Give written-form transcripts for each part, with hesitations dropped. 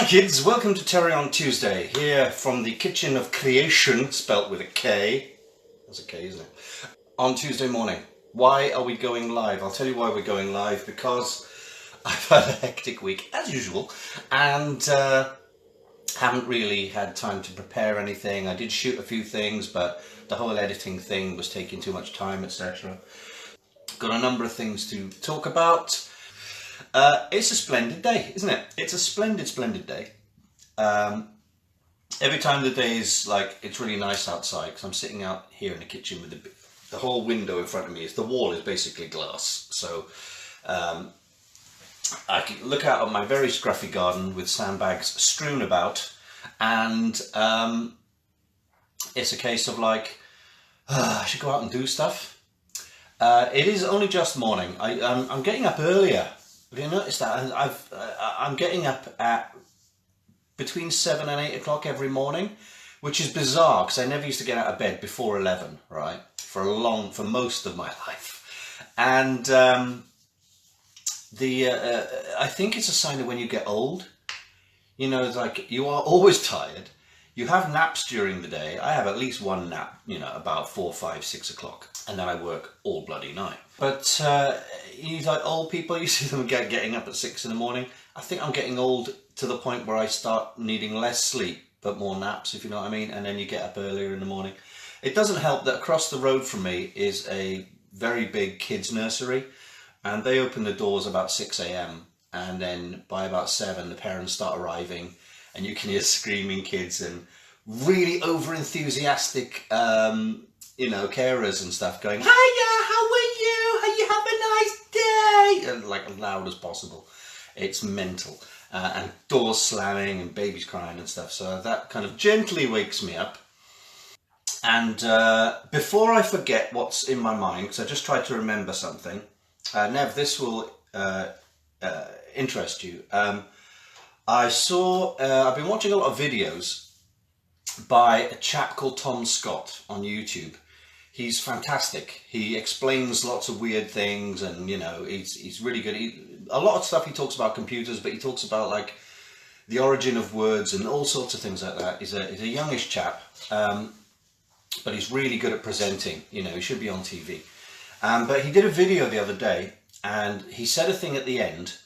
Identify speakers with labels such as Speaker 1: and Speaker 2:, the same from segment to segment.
Speaker 1: kids, welcome to Terry on Tuesday, here from the kitchen of creation, spelt with a K. That's a K, isn't it? On Tuesday morning. Why are we going live? I'll tell you why we're going live, because I've had a hectic week, as usual, and haven't really had time to prepare anything. I did shoot a few things, but the whole editing thing was taking too much time, etc. Got a number of things to talk about. It's a splendid day, isn't it? It's a splendid, splendid day. Every time the day is like, it's really nice outside, because I'm sitting out here in the kitchen with the whole window in front of me. The wall is basically glass, so I can look out on my very scruffy garden with sandbags strewn about, and it's a case of like, I should go out and do stuff. It is only just morning. I'm getting up earlier. Have you noticed that? I'm getting up at between 7 and 8 o'clock every morning, which is bizarre because I never used to get out of bed before 11, right? For most of my life. And I think it's a sign of when you get old. You know, it's like you are always tired. You have naps during the day. I have at least one nap, you know, about 4, 5, 6 o'clock. And then I work all bloody night. But you like old people, you see them getting up at 6 in the morning. I think I'm getting old to the point where I start needing less sleep, but more naps, if you know what I mean. And then you get up earlier in the morning. It doesn't help that across the road from me is a very big kids nursery. And they open the doors about 6 a.m. And then by about 7, the parents start arriving. And you can hear screaming kids and really over-enthusiastic, you know, carers and stuff going, "Hiya, how are you? How you have a nice day?" And like as loud as possible. It's mental. And doors slamming and babies crying and stuff. So that kind of gently wakes me up. And before I forget what's in my mind, because I just tried to remember something, Nev, this will interest you. I've been watching a lot of videos by a chap called Tom Scott on YouTube. He's fantastic. He explains lots of weird things, and you know, he's really good. A lot of stuff he talks about computers, but he talks about like the origin of words and all sorts of things like that. He's a youngish chap, but he's really good at presenting. You know, he should be on TV. But he did a video the other day, and he said a thing at the end,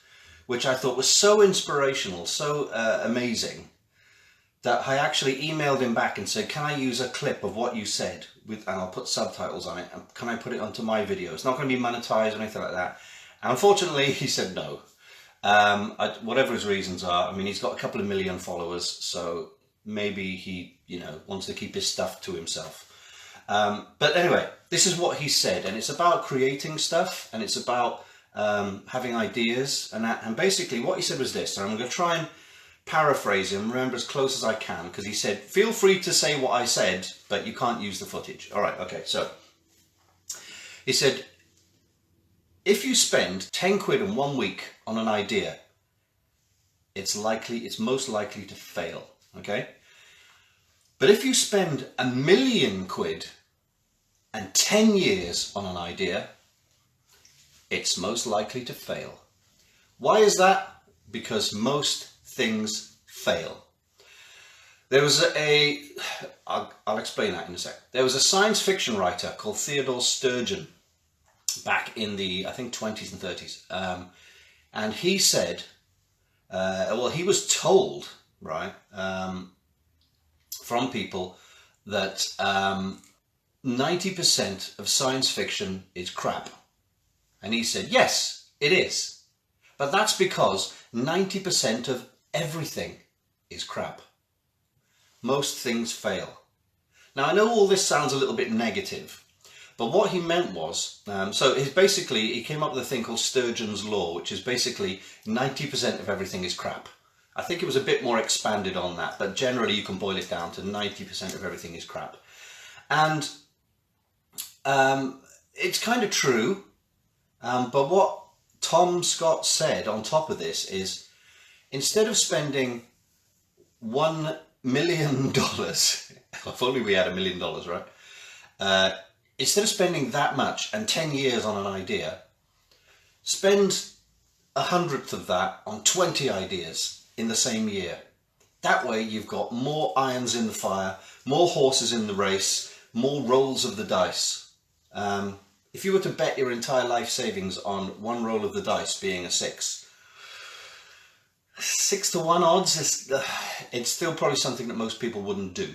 Speaker 1: which I thought was so inspirational, so amazing, that I actually emailed him back and said, "Can I use a clip of what you said, and I'll put subtitles on it, and can I put it onto my video? It's not going to be monetized or anything like that." And unfortunately, he said no. Whatever his reasons are, I mean, he's got a couple of million followers, so maybe he, you know, wants to keep his stuff to himself. But anyway, this is what he said, and it's about creating stuff, and it's about having ideas, and basically what he said was this, and I'm going to try and paraphrase him, remember as close as I can, because he said, feel free to say what I said, but you can't use the footage. All right, okay, so he said, if you spend 10 quid in 1 week on an idea, it's most likely to fail, okay? But if you spend 1 million quid and 10 years on an idea, it's most likely to fail. Why is that? Because most things fail. There was I'll explain that in a sec. There was a science fiction writer called Theodore Sturgeon back in the, I think, 20s and 30s. And he said, well, he was told, right, from people that 90% of science fiction is crap. And he said, yes, it is. But that's because 90% of everything is crap. Most things fail. Now, I know all this sounds a little bit negative, but what he meant was, he came up with a thing called Sturgeon's Law, which is basically 90% of everything is crap. I think it was a bit more expanded on that, but generally you can boil it down to 90% of everything is crap. And it's kind of true. But what Tom Scott said on top of this is, instead of spending $1 million, if only we had $1 million, right? Instead of spending that much and 10 years on an idea, spend 1/100th of that on 20 ideas in the same year. That way you've got more irons in the fire, more horses in the race, more rolls of the dice. If you were to bet your entire life savings on one roll of the dice being a 6, 6 to 1 odds, it's still probably something that most people wouldn't do.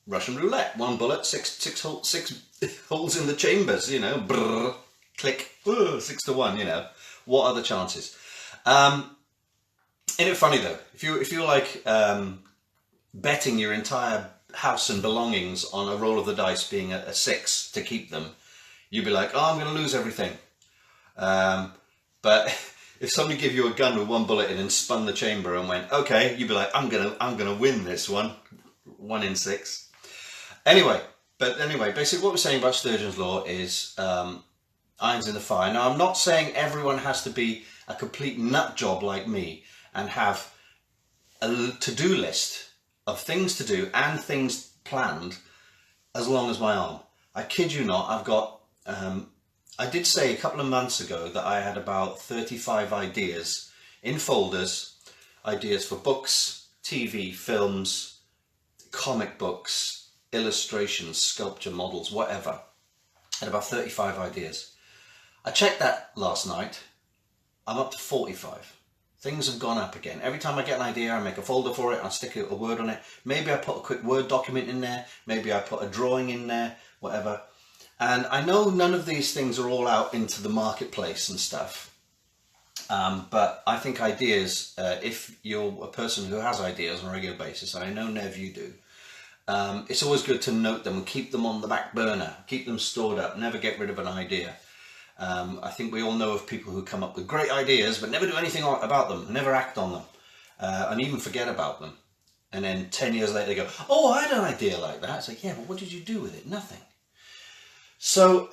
Speaker 1: Russian roulette, 1 bullet, six holes in the chambers, you know, brrr, click, 6 to 1, you know. What are the chances? Isn't it funny though? If you like betting your entire house and belongings on a roll of the dice being a 6 to keep them, you'd be like, oh, I'm going to lose everything. But if somebody gave you a gun with 1 bullet in and spun the chamber and went, okay, you'd be like, I'm gonna win this one. 1 in 6. Anyway, basically what we're saying about Sturgeon's Law is irons in the fire. Now, I'm not saying everyone has to be a complete nut job like me and have a to-do list of things to do and things planned as long as my arm. I kid you not, I've got, I did say a couple of months ago that I had about 35 ideas in folders, ideas for books, TV, films, comic books, illustrations, sculpture, models, whatever. I had about 35 ideas. I checked that last night. I'm up to 45. Things have gone up again. Every time I get an idea, I make a folder for it, I stick a word on it. Maybe I put a quick Word document in there, maybe I put a drawing in there, whatever. And I know none of these things are all out into the marketplace and stuff. But I think ideas, if you're a person who has ideas on a regular basis, and I know, Nev, you do, it's always good to note them and keep them on the back burner, keep them stored up, never get rid of an idea. I think we all know of people who come up with great ideas but never do anything about them, never act on them, and even forget about them. And then 10 years later they go, oh, I had an idea like that. It's like, yeah, but what did you do with it? Nothing. So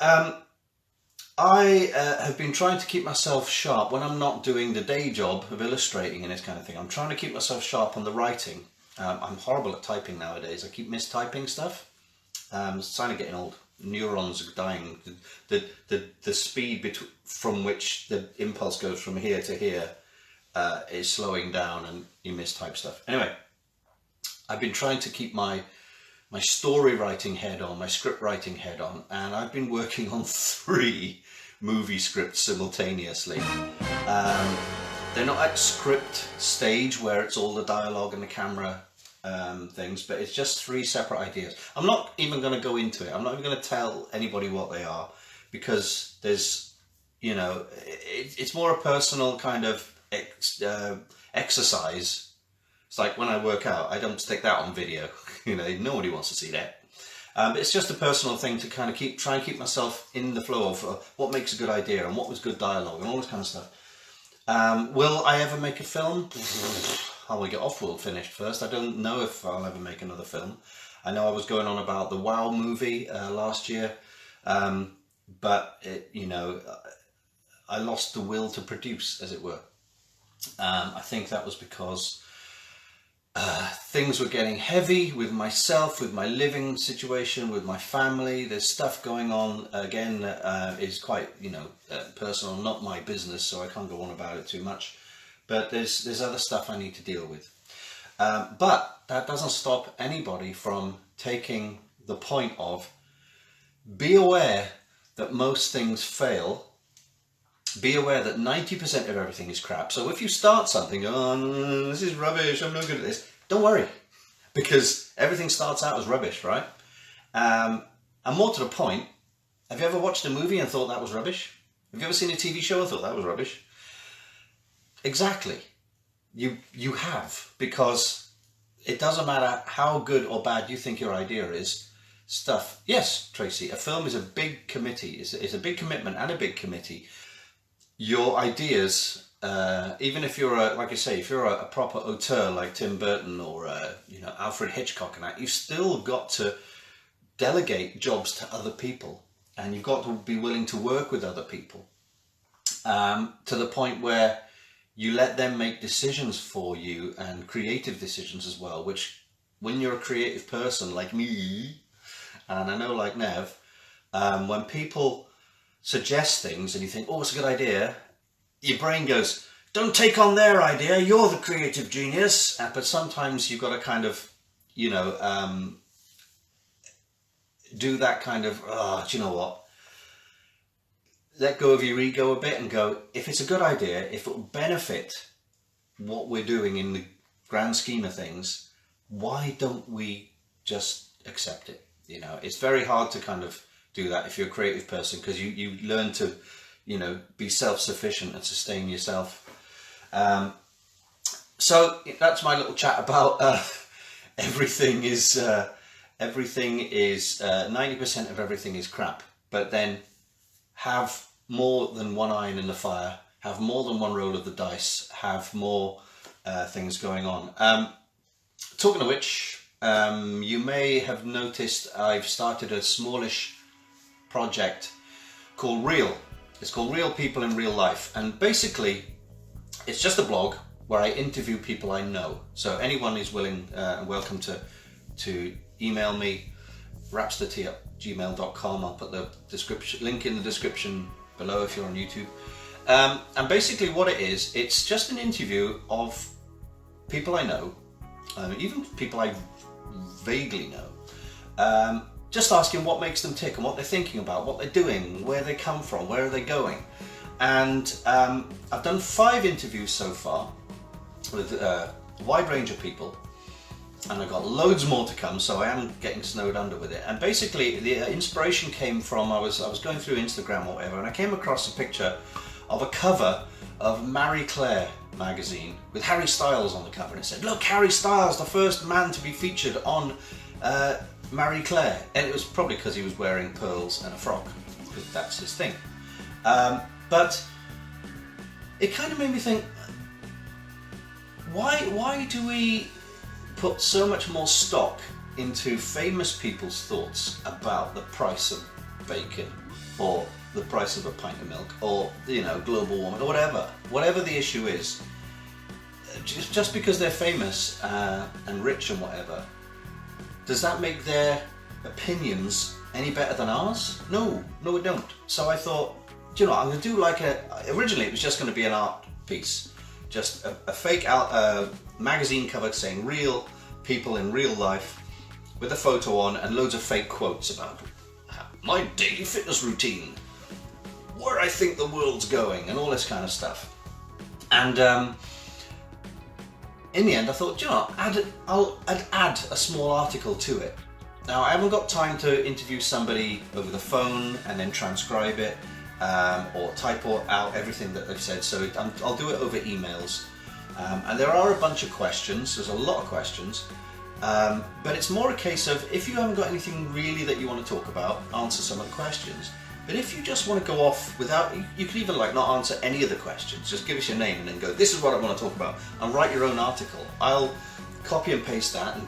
Speaker 1: I have been trying to keep myself sharp when I'm not doing the day job of illustrating and this kind of thing. I'm trying to keep myself sharp on the writing. I'm horrible at typing nowadays. I keep mistyping stuff. It's kind of getting old. Neurons are dying. The speed from which the impulse goes from here to here is slowing down, and you mistype stuff. Anyway, I've been trying to keep my story writing head on, my script writing head on, and I've been working on 3 movie scripts simultaneously. They're not at script stage where it's all the dialogue and the camera things, but it's just 3 separate ideas. I'm not even going to go into it. I'm not even going to tell anybody what they are, because there's, you know, it's more a personal kind of exercise. It's like when I work out, I don't stick that on video. You know, nobody wants to see that. It's just a personal thing to kind of try and keep myself in the flow of what makes a good idea and what was good dialogue and all this kind of stuff. Will I ever make a film? I will get Off-World finished first. I don't know if I'll ever make another film. I know I was going on about the WoW movie last year, but you know, I lost the will to produce, as it were. I think that was because things were getting heavy with myself, with my living situation, with my family. There's stuff going on, again, that is quite, you know, personal, not my business, so I can't go on about it too much. But there's other stuff I need to deal with. But that doesn't stop anybody from taking the point of, be aware that most things fail. Be aware that 90% of everything is crap. So if you start something, oh, no, this is rubbish, I'm no good at this, don't worry. Because everything starts out as rubbish, right? And more to the point, have you ever watched a movie and thought that was rubbish? Have you ever seen a TV show and thought that was rubbish? Exactly. You have, because it doesn't matter how good or bad you think your idea is. Stuff. Yes, Tracy, a film is a big committee. It's a big commitment and a big committee. Your ideas, even if you're like I say, if you're a proper auteur like Tim Burton or you know, Alfred Hitchcock and that, you've still got to delegate jobs to other people, and you've got to be willing to work with other people to the point where you let them make decisions for you, and creative decisions as well, which when you're a creative person like me, and I know like Nev, when people suggest things and you think, oh, it's a good idea, your brain goes, don't take on their idea, you're the creative genius. But sometimes you've got to kind of, you know, do that kind of, do you know what? Let go of your ego a bit and go, if it's a good idea, if it will benefit what we're doing in the grand scheme of things, why don't we just accept it? You know, it's very hard to kind of do that if you're a creative person, because you learn to, you know, be self-sufficient and sustain yourself. So that's my little chat about everything is 90% of everything is crap, but then have more than one iron in the fire, have more than one roll of the dice, have more things going on. Talking of which, you may have noticed I've started a smallish project called Real. It's called Real People in Real Life, and basically it's just a blog where I interview people I know. So anyone is willing and welcome to email me, rapstertea@gmail.com. I'll put the link in the description below if you're on YouTube. And basically what it is, it's just an interview of people I know, even people I vaguely know, just asking what makes them tick and what they're thinking about, what they're doing, where they come from, where are they going. And I've done 5 interviews so far with a wide range of people, and I've got loads more to come, so I am getting snowed under with it. And basically the inspiration came from, I was going through Instagram or whatever, and I came across a picture of a cover of Marie Claire magazine with Harry Styles on the cover, and it said, look, Harry Styles, the first man to be featured on Marie Claire. And it was probably because he was wearing pearls and a frock, because that's his thing. But it kind of made me think, why do we put so much more stock into famous people's thoughts about the price of bacon, or the price of a pint of milk, or, you know, global warming, or whatever the issue is? Just because they're famous and rich and whatever, does that make their opinions any better than ours? No, it don't. So I thought, do you know what, I'm going to do like originally it was just going to be an art piece, just a fake magazine cover saying Real People in Real Life, with a photo on and loads of fake quotes about my daily fitness routine, where I think the world's going, and all this kind of stuff. And in the end I thought, do you know what, I'd add a small article to it. Now I haven't got time to interview somebody over the phone and then transcribe it, or type out everything that they've said, so I'll do it over emails. And there are a bunch of questions, there's a lot of questions, but it's more a case of, if you haven't got anything really that you want to talk about, answer some of the questions. But if you just want to go off without, you can even like not answer any of the questions, just give us your name and then go, this is what I want to talk about, and write your own article. I'll copy and paste that and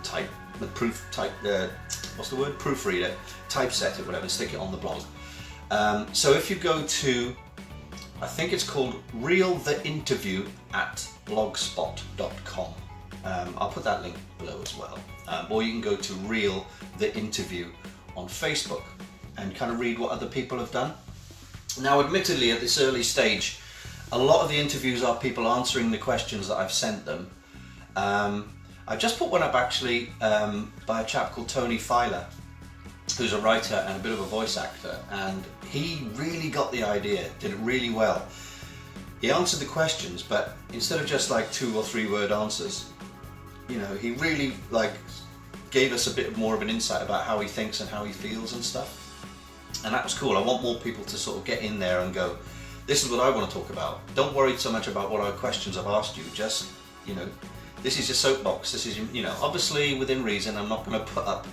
Speaker 1: proofread it, typeset it, whatever, and stick it on the blog. So if you go to, I think it's called Real the Interview at blogspot.com. I'll put that link below as well. Or you can go to Real the Interview on Facebook and kind of read what other people have done. Now, admittedly, at this early stage, a lot of the interviews are people answering the questions that I've sent them. I just put one up actually by a chap called Tony Filer, who's a writer and a bit of a voice actor, and he really got the idea, did it really well. He answered the questions, but instead of just like 2 or 3 word answers, you know, he really like gave us a bit more of an insight about how he thinks and how he feels and stuff. And that was cool. I want more people to sort of get in there and go, this is what I want to talk about. Don't worry so much about what our questions I've asked you, just, you know, this is your soapbox, this is your, you know, obviously within reason. I'm not going to put up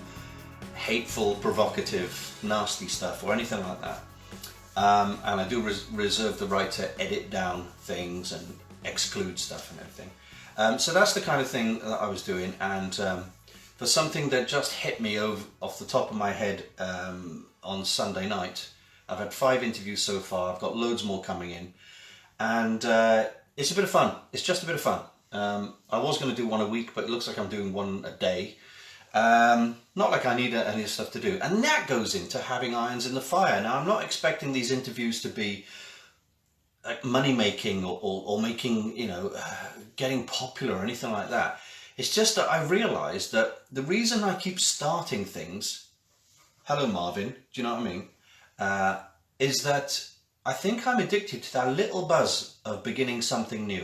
Speaker 1: hateful, provocative, nasty stuff or anything like that. And I do reserve the right to edit down things and exclude stuff and everything. So that's the kind of thing that I was doing. And for something that just hit me off the top of my head on Sunday night, I've had 5 interviews so far. I've got loads more coming in. And it's a bit of fun. It's just a bit of fun. I was going to do one a week, but it looks like I'm doing one a day. Not like I need any stuff to do. And that goes into having irons in the fire. Now, I'm not expecting these interviews to be like money making or making, you know, getting popular or anything like that. It's just that I realized that the reason I keep starting things, hello Marvin, do you know what I mean? Is that I think I'm addicted to that little buzz of beginning something new.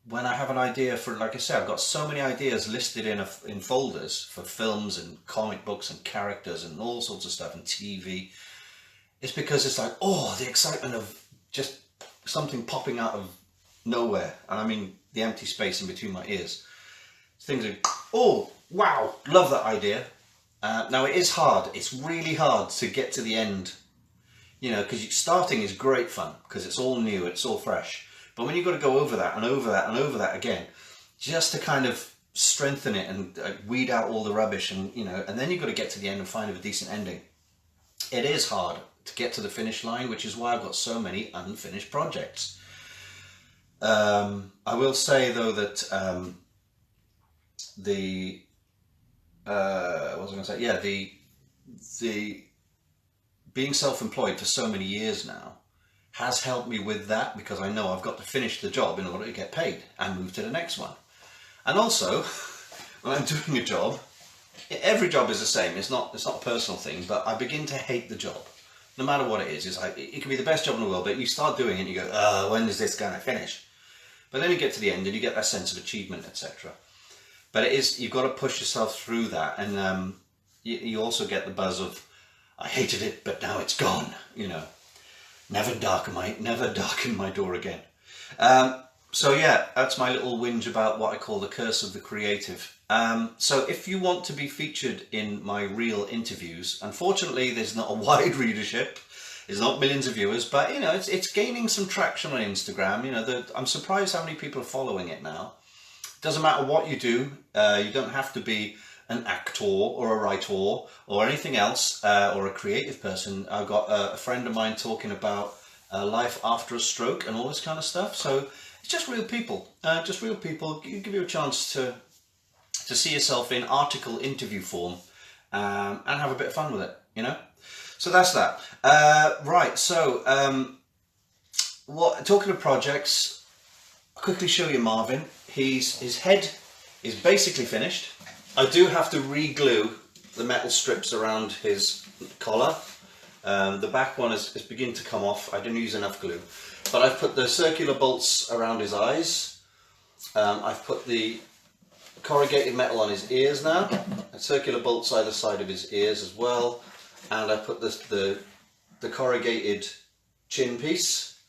Speaker 1: When I have an idea for, like I said, I've got so many ideas listed in folders for films and comic books and characters and all sorts of stuff and TV. It's because it's like, oh, the excitement of just something popping out of nowhere. And I mean the empty space in between my ears. Things are, oh, wow, love that idea. Now it is hard. It's really hard to get to the end, you know, because starting is great fun because it's all new, it's all fresh. But when you've got to go over that and over that and over that again, just to kind of strengthen it and weed out all the rubbish and, you know, and then you've got to get to the end and find a decent ending. It is hard to get to the finish line, which is why I've got so many unfinished projects. I will say though that what was I going to say? Yeah, the being self-employed for so many years now has helped me with that, because I know I've got to finish the job in order to get paid and move to the next one. And also, when I'm doing a job, every job is the same. It's not a personal thing, but I begin to hate the job, no matter what it is. It's like, it can be the best job in the world, but you start doing it and you go, when is this going to finish? But then you get to the end and you get that sense of achievement, etc. But it is, you've got to push yourself through that, and you also get the buzz of, I hated it, but now it's gone. You know, never darken my door again. So yeah, that's my little whinge about what I call the curse of the creative. So if you want to be featured in my real interviews, unfortunately there's not a wide readership. There's not millions of viewers, but you know, it's gaining some traction on Instagram. You know, I'm surprised how many people are following it now. Doesn't matter what you do. You don't have to be an actor or a writer or anything else, or a creative person. I've got a friend of mine talking about life after a stroke and all this kind of stuff. So it's just real people. Give you a chance to see yourself in article interview form, and have a bit of fun with it, you know. So that's that. Right. So talking of projects, I'll quickly show you Marvin. His head is basically finished. I do have to re-glue the metal strips around his collar. The back one is beginning to come off. I didn't use enough glue, but I've put the circular bolts around his eyes. I've put the corrugated metal on his ears now, and circular bolts either side of his ears as well. And I put the corrugated chin piece.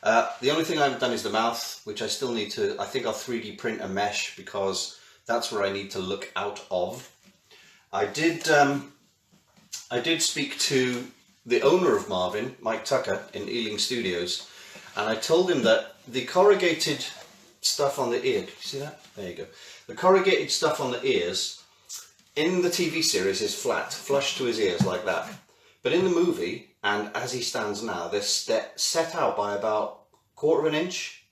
Speaker 1: The only thing I haven't done is the mouth, which I still need to, I think I'll 3D print a mesh, because that's where I need to look out of. I did speak to the owner of Marvin, Mike Tucker, in Ealing Studios, and I told him that the corrugated stuff on the ear, can you see that? There you go. The corrugated stuff on the ears in the TV series is flat, flush to his ears like that. But in the movie, and as he stands now, they're set out by about 1/4 of an inch.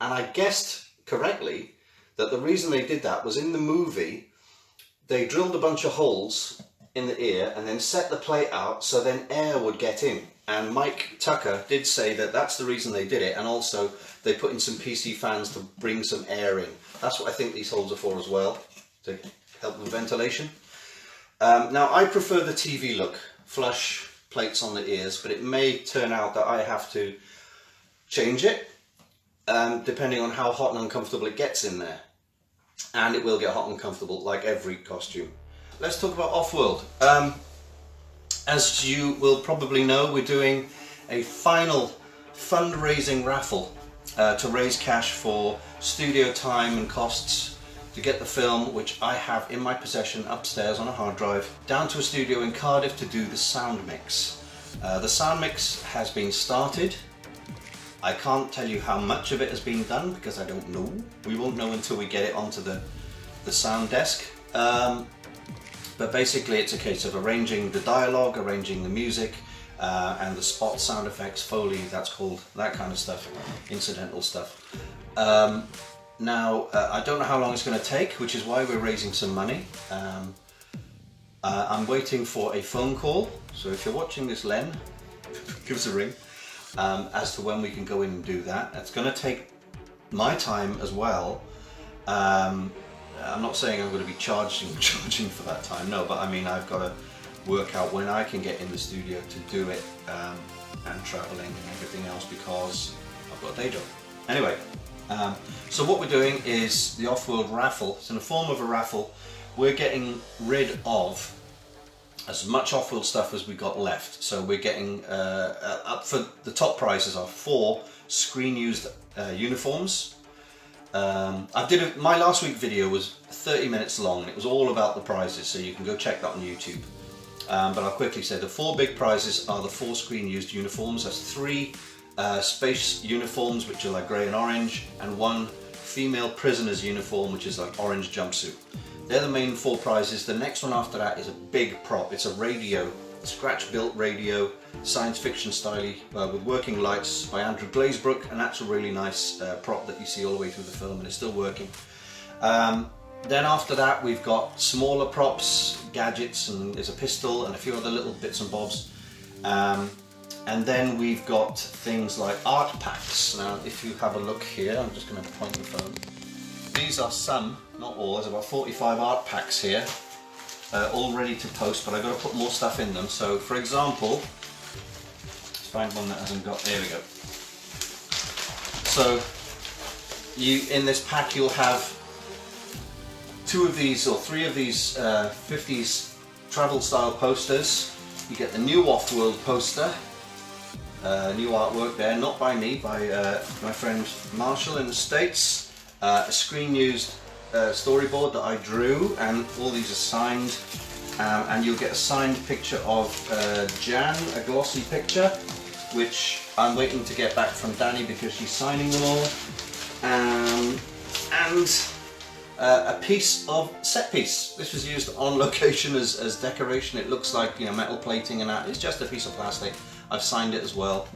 Speaker 1: And I guessed correctly that the reason they did that was, in the movie, they drilled a bunch of holes in the ear and then set the plate out so then air would get in. And Mike Tucker did say that that's the reason they did it, and also they put in some PC fans to bring some air in. That's what I think these holes are for as well, to help with ventilation. Now I prefer the TV look, flush plates on the ears, but it may turn out that I have to change it, depending on how hot and uncomfortable it gets in there. And it will get hot and uncomfortable like every costume. Let's talk about Off-World. As you will probably know, we're doing a final fundraising raffle to raise cash for studio time and costs to get the film, which I have in my possession upstairs on a hard drive, down to a studio in Cardiff to do the sound mix. The sound mix has been started. I can't tell you how much of it has been done because I don't know. We won't know until we get it onto the sound desk. But basically it's a case of arranging the dialogue, arranging the music, and the spot sound effects, Foley, that's called, that kind of stuff, incidental stuff. Now, I don't know how long it's going to take, which is why we're raising some money. I'm waiting for a phone call, so if you're watching this, Len, give us a ring. as to when we can go in and do that. It's going to take my time as well. I'm not saying I'm going to be charging for that time, no, but I mean I've got to work out when I can get in the studio to do it, and traveling and everything else, because I've got a day job. Anyway, so what we're doing is the Off-World raffle. It's in the form of a raffle. We're getting rid of as much Off-World stuff as we got left. So we're getting up for the top prizes are 4 screen used uniforms. My last week video was 30 minutes long, and it was all about the prizes, so you can go check that on YouTube. But I'll quickly say the 4 big prizes are the 4 screen used uniforms. That's 3 space uniforms, which are like grey and orange, and 1 female prisoner's uniform, which is like orange jumpsuit. They're the main 4 prizes. The next one after that is a big prop. It's a radio, scratch built radio, science fiction style, with working lights by Andrew Glazebrook, and that's a really nice prop that you see all the way through the film, and it's still working. Then after that we've got smaller props, gadgets, and there's a pistol and a few other little bits and bobs. And then we've got things like art packs. Now if you have a look here, I'm just going to point the phone. These are some, not all, there's about 45 art packs here, all ready to post, but I've got to put more stuff in them. So for example, let's find one that hasn't got, there we go. So in this pack you'll have 2 of these or 3 of these 50s travel style posters. You get the new Off-World poster, new artwork there, not by me, by my friend Marshall in the States. A screen used storyboard that I drew, and all these are signed, and you'll get a signed picture of Jan, a glossy picture, which I'm waiting to get back from Danny because she's signing them all, and a piece of set piece. This was used on location as decoration. It looks like, you know, metal plating and that. It's just a piece of plastic. I've signed it as well.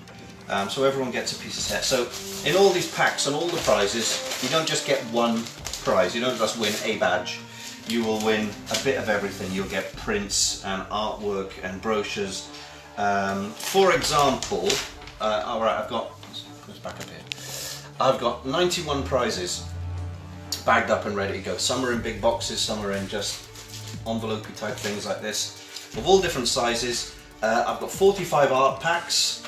Speaker 1: So everyone gets a piece of set. So in all these packs and all the prizes, you don't just get one prize. You don't just win a badge. You will win a bit of everything. You'll get prints and artwork and brochures. For example, alright, I've got, let's back up here. I've got 91 prizes bagged up and ready to go. Some are in big boxes, some are in just envelope-y type things like this, of all different sizes. I've got 45 art packs.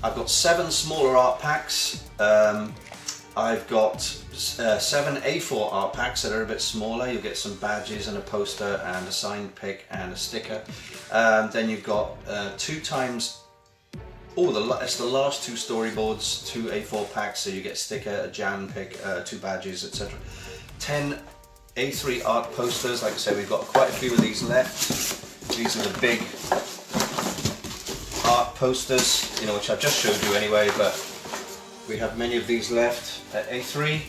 Speaker 1: I've got 7 smaller art packs. I've got 7 A4 art packs that are a bit smaller. You'll get some badges and a poster and a signed pic and a sticker. Then you've got 2 times, it's the last 2 storyboards, 2 A4 packs, so you get a sticker, a Jan pic, 2 badges, etc. 10 A3 art posters. Like I said, we've got quite a few of these left. These are the big art posters, you know, which I've just showed you anyway, but we have many of these left at A3.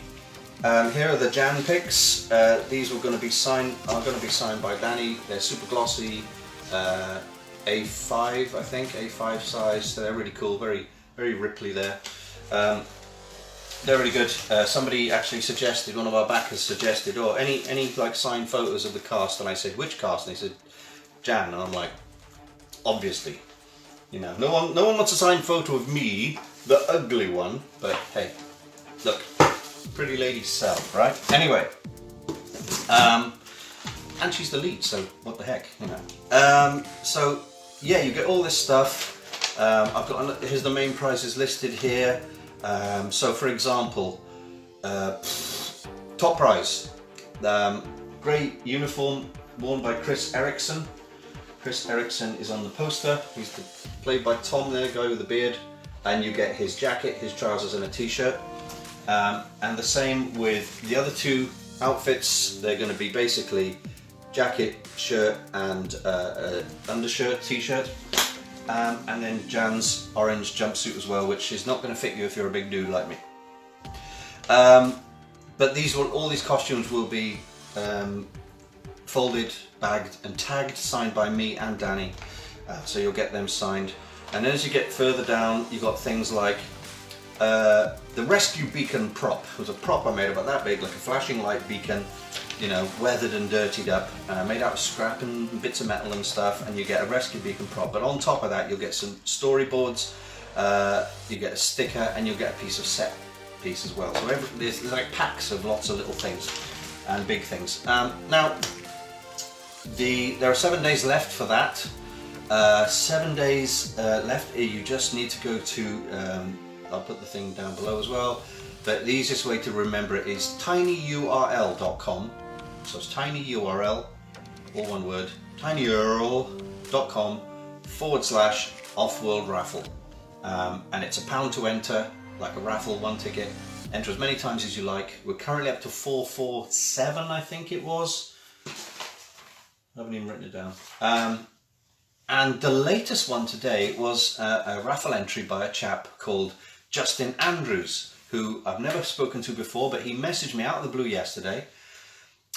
Speaker 1: Here are the Jan pics. These are going to be signed by Danny. They're super glossy, A5, I think, A5 size. So they're really cool, very Ripley there. They're really good. Somebody actually suggested, one of our backers suggested, oh, any like signed photos of the cast, and I said, which cast? And they said, Jan, and I'm like, obviously. You know, no one wants a signed photo of me, the ugly one, but hey, look, pretty lady sell, right? Anyway, and she's the lead, so what the heck, you know. So yeah, you get all this stuff. I've got, here's the main prizes listed here. So for example, top prize, grey uniform worn by Chris Erickson. Chris Erickson is on the poster. He's played by Tom there, guy with the beard. And you get his jacket, his trousers and a t-shirt. And the same with the other 2 outfits. They're going to be basically jacket, shirt and undershirt, t-shirt. And then Jan's orange jumpsuit as well, which is not going to fit you if you're a big dude like me. But all these costumes will be folded, bagged and tagged, signed by me and Danny, so you'll get them signed. And then as you get further down, you've got things like the rescue beacon prop. It was a prop I made about that big, like a flashing light beacon, you know, weathered and dirtied up, made out of scrap and bits of metal and stuff, and you get a rescue beacon prop. But on top of that, you'll get some storyboards, you get a sticker, and you'll get a piece of set piece as well. So there's like packs of lots of little things and big things. Now, there are 7 days left for that. 7 days left. You just need to go to, I'll put the thing down below as well, but the easiest way to remember it is tinyurl.com. So it's tinyurl, all one word, tinyurl.com/offworld raffle. And it's £1 to enter, like a raffle, 1 ticket. Enter as many times as you like. We're currently up to 447, I think it was. I haven't even written it down. And the latest one today was a raffle entry by a chap called Justin Andrews, who I've never spoken to before, but he messaged me out of the blue yesterday.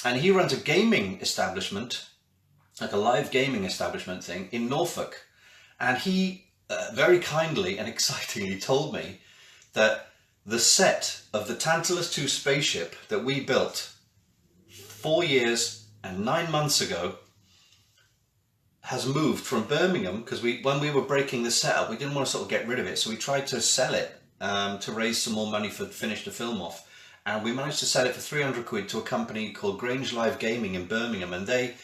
Speaker 1: And he runs a gaming establishment, like a live gaming establishment thing in Norfolk. And he very kindly and excitingly told me that the set of the Tantalus 2 spaceship that we built 4 years and 9 months ago has moved from Birmingham, because when we were breaking the setup, we didn't want to sort of get rid of it, so we tried to sell it to raise some more money to finish the film off, and we managed to sell it for 300 quid to a company called Grange Live Gaming in Birmingham, and they,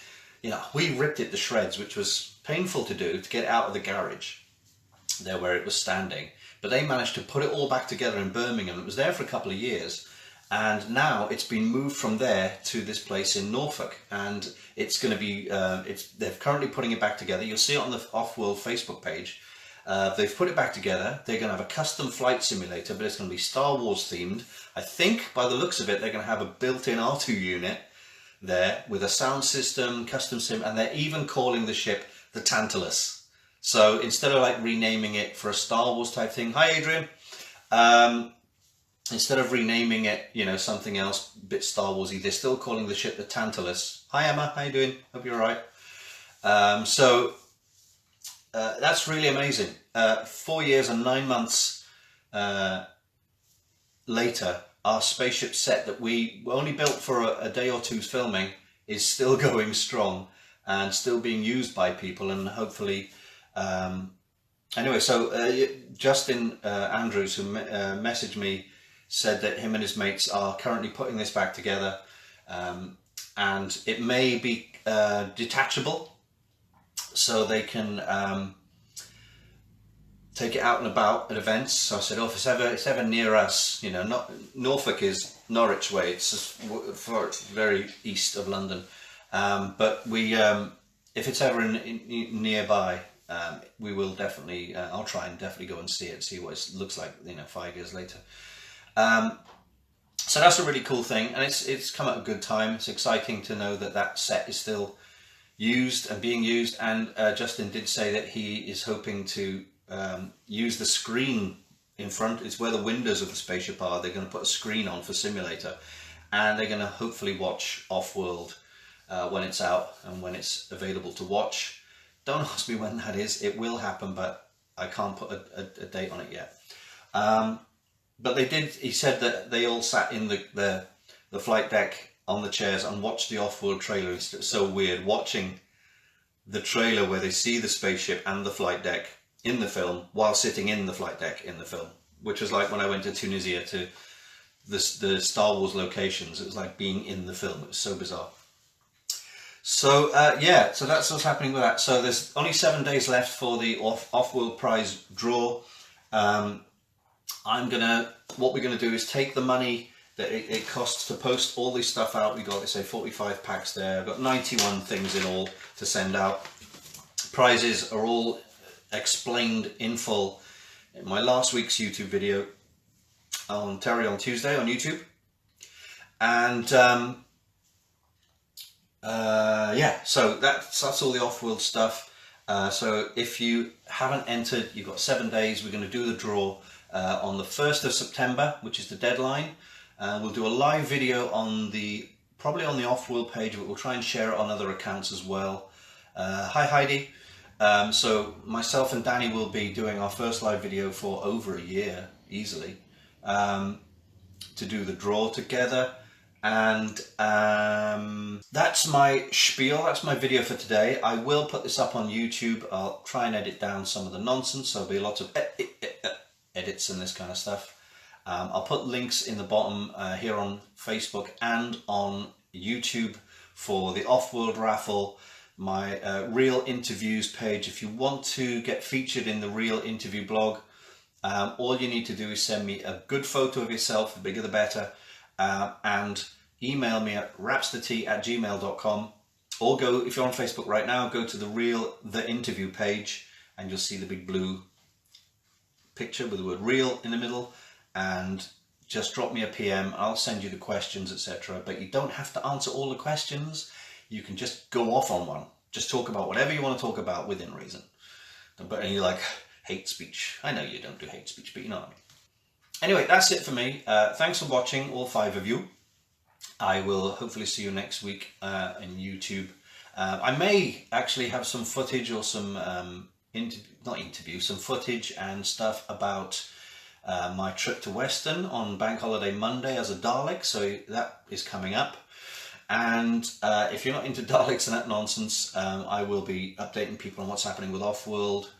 Speaker 1: we ripped it to shreds, which was painful to do, to get it out of the garage there where it was standing, but they managed to put it all back together in Birmingham. It was there for a couple of years, and now it's been moved from there to this place in Norfolk, and it's going to be, they're currently putting it back together. You'll see it on the Offworld Facebook page. They've put it back together. They're going to have a custom flight simulator, but it's going to be Star Wars themed. I think by the looks of it, they're going to have a built-in R2 unit there with a sound system, custom sim, and they're even calling the ship the Tantalus. So instead of like renaming it for a Star Wars type thing, hi Adrian, instead of renaming it, something else, a bit Star Warsy, they're still calling the ship the Tantalus. Hi Emma, how you doing? Hope you're alright. That's really amazing. 4 years and 9 months later, our spaceship set that we only built for a day or two's filming is still going strong and still being used by people, and hopefully anyway, so Justin Andrews, who messaged me, said that him and his mates are currently putting this back together, and it may be detachable, so they can take it out and about at events. So I said, oh, if it's ever near us, not Norfolk is Norwich way, it's just very east of London, but we if it's ever nearby, we will definitely, I'll try and definitely go and see it, see what it looks like, 5 years later. So that's a really cool thing, and it's come at a good time. It's exciting to know that that set is still used and being used, and Justin did say that he is hoping to use the screen in front. It's where the windows of the spaceship are. They're going to put a screen on for simulator, and they're going to hopefully watch Offworld when it's out and when it's available to watch. Don't ask me when that is. It will happen, but I can't put a date on it yet. But they did. He said that they all sat in the flight deck on the chairs and watched the Offworld trailer. It's so weird watching the trailer where they see the spaceship and the flight deck in the film while sitting in the flight deck in the film, which was like when I went to Tunisia to the Star Wars locations. It was like being in the film. It was so bizarre. So yeah, so that's what's happening with that. So there's only 7 days left for the Offworld prize draw. What we're gonna do is take the money that it costs to post all this stuff out. We got, let's say, 45 packs there. I've got 91 things in all to send out. Prizes are all explained in full in my last week's YouTube video on Tuesday on YouTube. And yeah, so that's all the Offworld stuff. So if you haven't entered, you've got 7 days. We're going to do the draw on the 1st of September, which is the deadline. We'll do a live video probably on the Offworld page, but we'll try and share it on other accounts as well. Hi Heidi. So myself and Danny will be doing our first live video for over a year, easily, to do the draw together. And that's my spiel, that's my video for today. I will put this up on YouTube. I'll try and edit down some of the nonsense. There'll be a lot of edits and this kind of stuff. I'll put links in the bottom here on Facebook and on YouTube for the Off-World Raffle, my Real Interviews page. If you want to get featured in the Real Interview blog, all you need to do is send me a good photo of yourself, the bigger the better, and email me at rapsthetea@gmail.com, or go, if you're on Facebook right now, go to the Interview page and you'll see the big blue picture with the word real in the middle, and just drop me a PM. I'll send you the questions, etc. But you don't have to answer all the questions. You can just go off on one. Just talk about whatever you want to talk about within reason. But you're like, hate speech. I know you don't do hate speech, but you know what I mean. Anyway, that's it for me. Thanks for watching, all 5 of you. I will hopefully see you next week in YouTube. I may actually have some footage or some some footage and stuff about my trip to Western on Bank Holiday Monday as a Dalek, so that is coming up. And if you're not into Daleks and that nonsense, I will be updating people on what's happening with Off-World.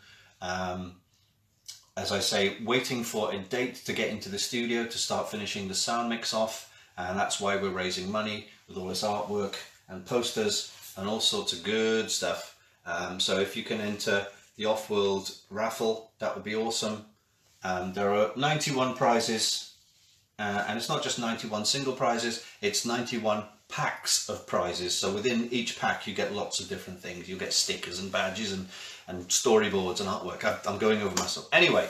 Speaker 1: As I say, waiting for a date to get into the studio to start finishing the sound mix off, and that's why we're raising money with all this artwork and posters and all sorts of good stuff. So if you can enter the Off-World Raffle, that would be awesome. There are 91 prizes, and it's not just 91 single prizes, it's 91 packs of prizes. So within each pack you get lots of different things. You get stickers and badges and storyboards and artwork. I'm going over myself. Anyway,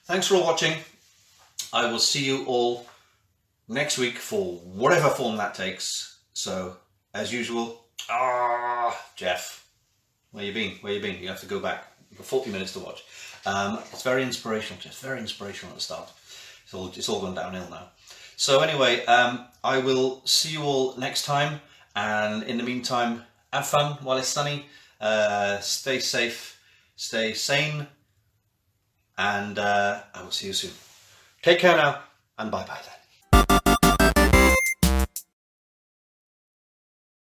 Speaker 1: thanks for all watching. I will see you all next week for whatever form that takes. So, as usual, Jeff, where you been? Where you been? You have to go back. You've got 40 minutes to watch. It's very inspirational, Jeff. Very inspirational at the start. It's all gone downhill now. So anyway, I will see you all next time. And in the meantime, have fun while it's sunny. Stay safe, stay sane, and I will see you soon. Take care now, and bye bye then.